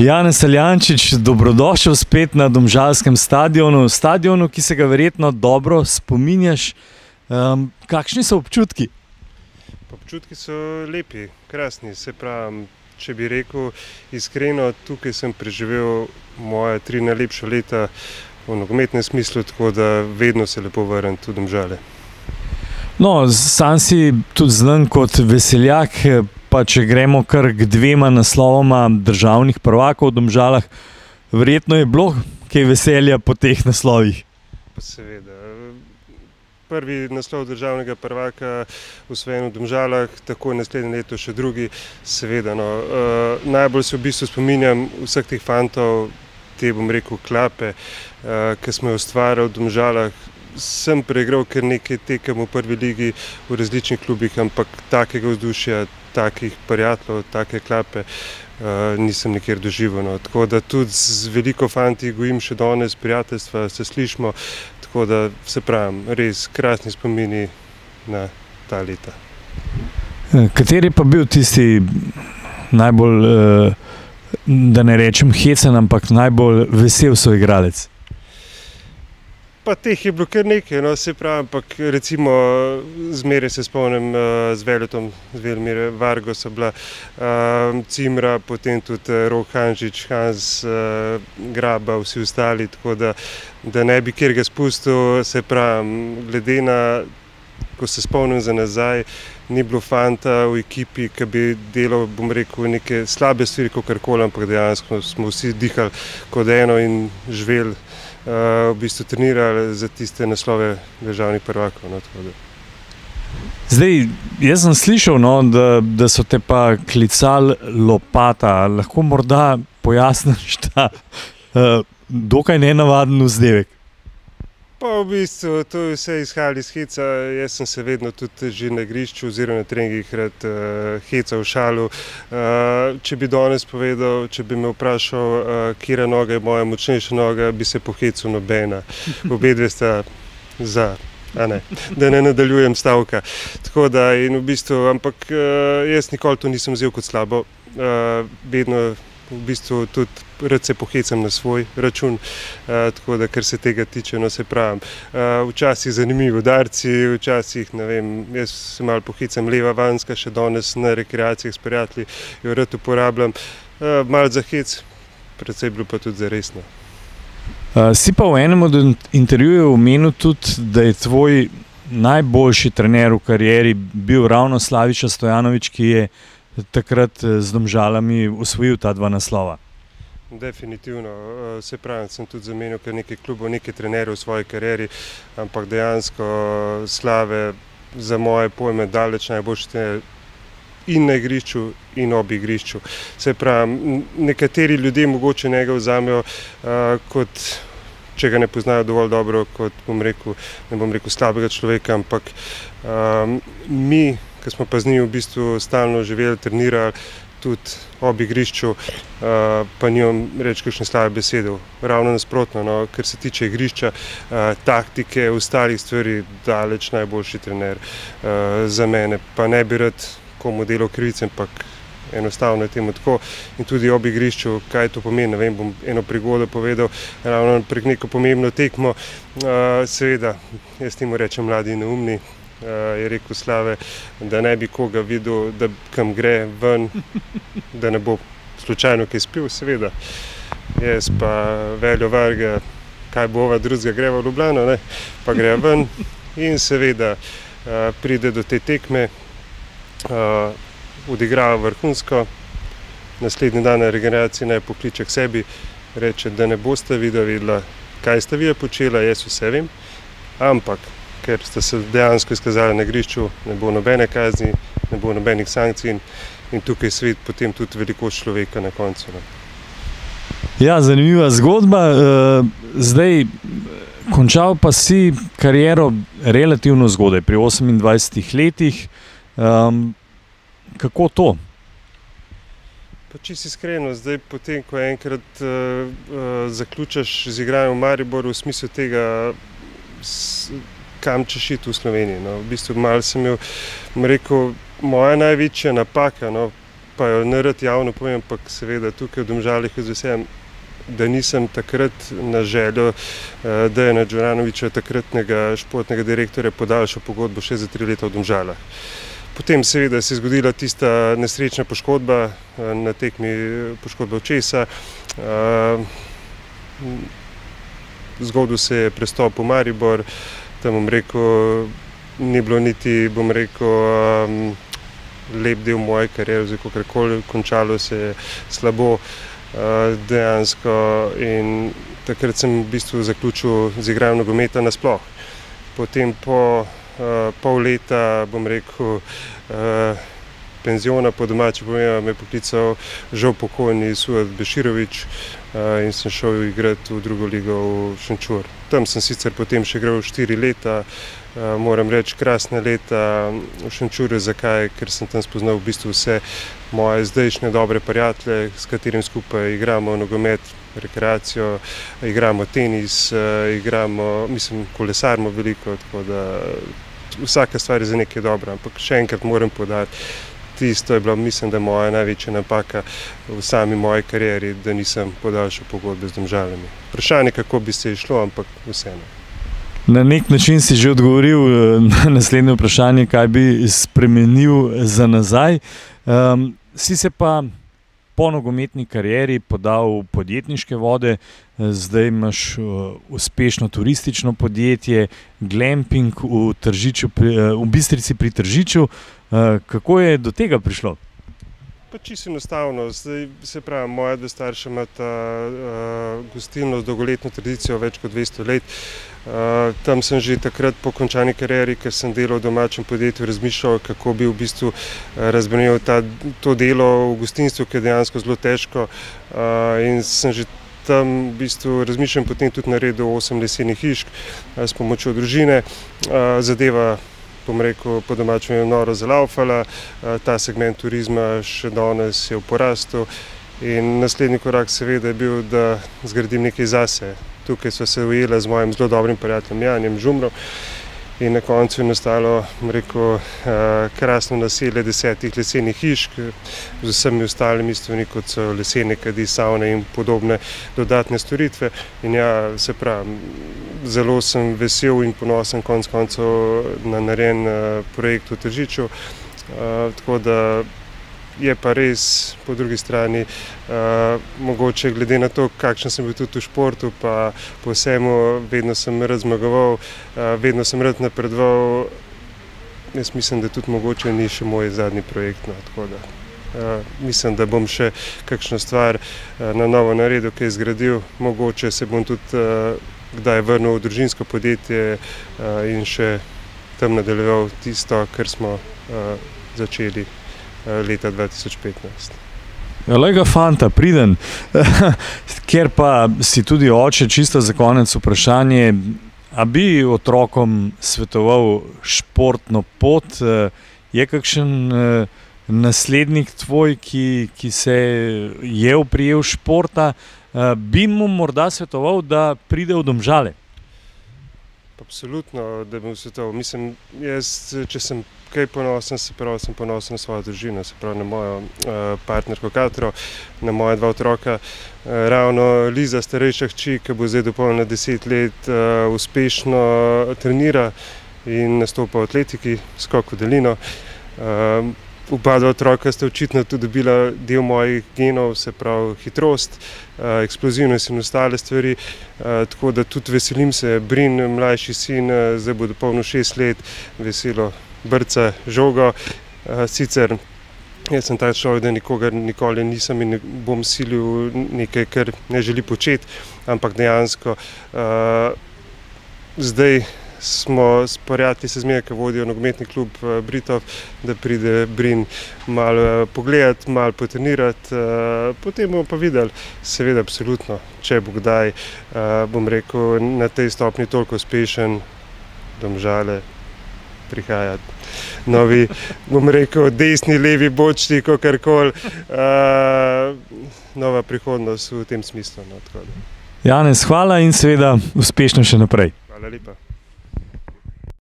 Janez Seljančič, dobrodošel spet na domžalskem stadionu, ki se ga verjetno dobro spominjaš. Kakšni so občutki? Občutki so lepi, krasni. Se pravi, če bi rekel iskreno, tukaj sem preživel moje 3 najlepša leta v nogometnem smislu, tako da vedno se lepo vrnem tudi v Domžale. No, sam si tudi znan kot veseljak, pa če gremo kar k 2 naslovoma državnih prvakov v Domžalah, verjetno je bilo kaj veselja po teh naslovih? Pa seveda. Prvi naslov državnega prvaka osvojen v Domžalah, takoj naslednje leto še drugi, seveda. Najbolj se v bistvu spominjam vseh teh fantov, te bom rekel klape, ki smo jo ustvarjali v Domžalah. Sem preigral kar nekaj tekem v prvi ligi v različnih klubih, ampak takega vzdušja, takih prijateljev, take klape nisem nikjer doživel. Tako da tudi z veliko fanti gojim še danes prijateljstva, se slišimo, tako da se pravim, res krasni spomini na ta leta. Kateri pa bil tisti najbolj, da ne rečem hecen, ampak najbolj vesel soigralec? Pa teh je bilo kar nekaj, se pravi, ampak recimo zmeraj se spomnim z Veljotom, z Velimir Vargo so bila Cimra, potem tudi Rok Hanžič, Hans Graba, vsi ostali, tako da ne bi kjer ga spustil, se pravi, glede na, ko se spomnim za nazaj, ni bilo fanta v ekipi, ki bi delal, bom rekel, neke slabe stvari, kakorkoli, ampak dejansko smo vsi dihali kot eno in živeli, v bistvu trenirali za tiste naslove državnih prvakov. Zdaj, jaz sem slišal, da so te pa klicali Lopata. Lahko morda pojasniš ta dokaj nenavaden vzdevek? Pa v bistvu to je vse izhajalo iz heca. Jaz sem se vedno tudi že na igrišču oziroma na treningih rad hecal, šalil. Če bi danes povedal, če bi me vprašal, katera noga je moja močnejša noga, bi se pohecal nobena. Obedve sta za, da ne nadaljujem stavka. Tako da in v bistvu, ampak jaz nikoli to nisem vzel kot slabo. Vedno v bistvu tudi rad se pohecam na svoj račun, tako da kar se tega tiče, se pravim. Včasih zanimivi udarci, včasih, ne vem, jaz se malo pohecam leva vanjska, še danes na rekreacijah s prijatelji jo rad uporabljam. Malo za hec, precej bilo pa tudi za resno. Si pa v enem od intervjujev omenil tudi, da je tvoj najboljši trener v karieri bil ravno Slaviša Stojanović, ki je takrat z Domžalami osvojil ta 2 naslova. Definitivno. Se pravi, sem tudi zamenjal kar nekaj klubov, nekaj trenerjev v svoji karieri, ampak dejansko Slave za moje pojme daleč najboljši trener in na igrišču in ob igrišču. Se pravi, nekateri ljudje mogoče njega vzamejo kot, če ga ne poznajo dovolj dobro, kot ne bom rekel slabega človeka, ampak mi, ki smo pa z njim v bistvu stalno živeli, trenirali, tudi ob igrišču, pa nimam reči kakšne slabe besede. Ravno nasprotno, kar se tiče igrišča, taktike, ostalih stvari, daleč najboljši trener za mene. Pa ne bi rad komu delal krivice, ampak enostavno je temu tako. In tudi ob igrišču, kaj to pomeni, ne vem, bom eno prigodo povedal, ravno prek neko pomembno tekmo. Seveda, jaz temu rečem mladi in neumni, je rekel Slave, da ne bi koga videl, da kam gre ven, da ne bo slučajno kaj spil, seveda. Jaz pa Veljo Varga, kaj bova drugega, greva v Ljubljano, pa greva ven in seveda pride do te tekme, odigrava vrhunsko, naslednji dan na regeneraciji naj pokliče k sebi, reče, da ne boste videla, kaj sta vi počela, jaz vse vem, ampak ker ste se dejansko izkazali na igrišču, ne bo nobene kazni, ne bo nobenih sankcij in tukaj svet potem tudi velikost človeka na koncu. Ja, zanimiva zgodba. Zdaj, končal pa si kariero relativno zgodaj, pri 28 letih. Kako to? Pa čisto iskreno, zdaj potem, ko enkrat zaključaš z igranjem v Mariboru, v smislu tega, kam češ iti v Sloveniji. V bistvu malo sem rekel, moja največja napaka, pa jo ne rad javno povem, ampak seveda tukaj v Domžalah z veseljem, da nisem takrat na željo Dejana Đuranovića, takratnega športnega direktorja, podaljšal pogodbo še za 3 leta v Domžalah. Potem seveda se je zgodila tista nesrečna poškodba na tekmi, poškodba očesa. Zgodil se je prestop v Maribor, tam bom rekel, ni bilo niti, bom rekel, lep del moje kariere, kakorkoli, končalo se je slabo dejansko in takrat sem v bistvu zaključil z igranjem nogometa nasploh. Potem po pol leta, bom rekel, penziona, po domači povem, me je poklical žal pokojni Suad Beširović in sem šel igrati v drugo ligo v Šenčur. Tam sem sicer potem še igral 4 leta, moram reči krasna leta v Šenčurju. Zakaj? Ker sem tam spoznal v bistvu vse moje zdajšnje dobre prijatelje, s katerim skupaj igramo nogomet, rekreacijo, igramo tenis, kolesarimo veliko, tako da vsaka stvar je za nekaj dobra, ampak še enkrat moram poudariti, tisto je bila, mislim, da moja največja napaka v sami moji karieri, da nisem podaljšal pogodbe z Domžalami. Vprašanje, kako bi se išlo, ampak vseeno. Na nek način si že odgovoril na naslednje vprašanje, kaj bi spremenil za nazaj. Si se pa po nogometni karieri podal v podjetniške vode, zdaj imaš uspešno turistično podjetje, glamping v Bistrici pri Tržiču. Kako je do tega prišlo? Pa čisto enostavno. Zdaj, se pravi, moja dva starša imata gostilno z dolgoletno tradicijo, več kot 200 let. Tam sem že takrat po končani karieri, ker sem delal v domačem podjetju, razmišljal, kako bi v bistvu razbremenil to delo v gostinstvu, ki je dejansko zelo težko. In sem že tam v bistvu razmišljal, potem tudi naredil 8 lesenih hišk s pomočjo družine. Zadeva, bom rekel, po domačem je noro zalaufala, ta segment turizma še danes je v porastu in naslednji korak seveda je bil, da zgradim nekaj zase. Tukaj sva se ujela z mojim zelo dobrim prijateljem Janjem Žumrom in na koncu je nastalo, bom rekel, krasno naselje 10 lesenih hišk z vsemi ostalimi stvarmi, kot so lesene kadi, savne in podobne dodatne storitve. In ja, se pravi, zelo sem vesel in ponosen konec koncev na narejen projekt v Tržiču, tako da je pa res po drugi strani mogoče glede na to, kakšen sem bil tudi v športu, pa po vsemu vedno sem rad zmagoval, vedno sem rad napredoval. Jaz mislim, da tudi mogoče ni še moj zadnji projekt, no, tako da mislim, da bom še kakšno stvar na novo naredil, ki je zgradil, mogoče se bom tudi kdaj vrnil v družinsko podjetje in še tam nadaljeval tisto, kar smo začeli leta 2015. Lega fanta, priden. Ker pa si tudi oče, čisto za konec vprašanje, a bi otrokom svetoval športno pot? Je kakšen naslednik tvoj, ki se je oprijel športa, bi mu morda svetoval, da pride v Domžale? Absolutno, da bi mu svetoval. Mislim, jaz, če sem kaj ponosen, se pravi, sem ponosen na svojo družino, se pravi na mojo partnerko Katro, na moja 2 otroka. Ravno Liza, starejša hči, ki bo zdaj dopolnila 10 let, uspešno trenira in nastopa v atletiki, skok v daljino. Oba 2 otroka sta očitno tudi dobila del mojih genov, se pravi hitrost, eksplozivnost in ostale stvari, tako da tudi veselim se. Brin, mlajši sin, zdaj bo dopolnil 6 let, veselo brca žogo. Sicer jaz sem tak človek, da nikogar nikoli nisem in ne bom silil nekaj, kar ne želi početi, ampak dejansko zdaj smo s prijatelji se zmeraj, ki vodijo nogometni klub Britov, da pride Brin malo pogledati, malo potrenirati, potem bomo pa videli, seveda absolutno, če bo kdaj, bom rekel, na tej stopni toliko uspešen, Domžale prihajati novi, bom rekel, desni, levi bočni, kakorkoli, nova prihodnost v tem smislu. Janez, hvala in seveda uspešno še naprej. Hvala lepa.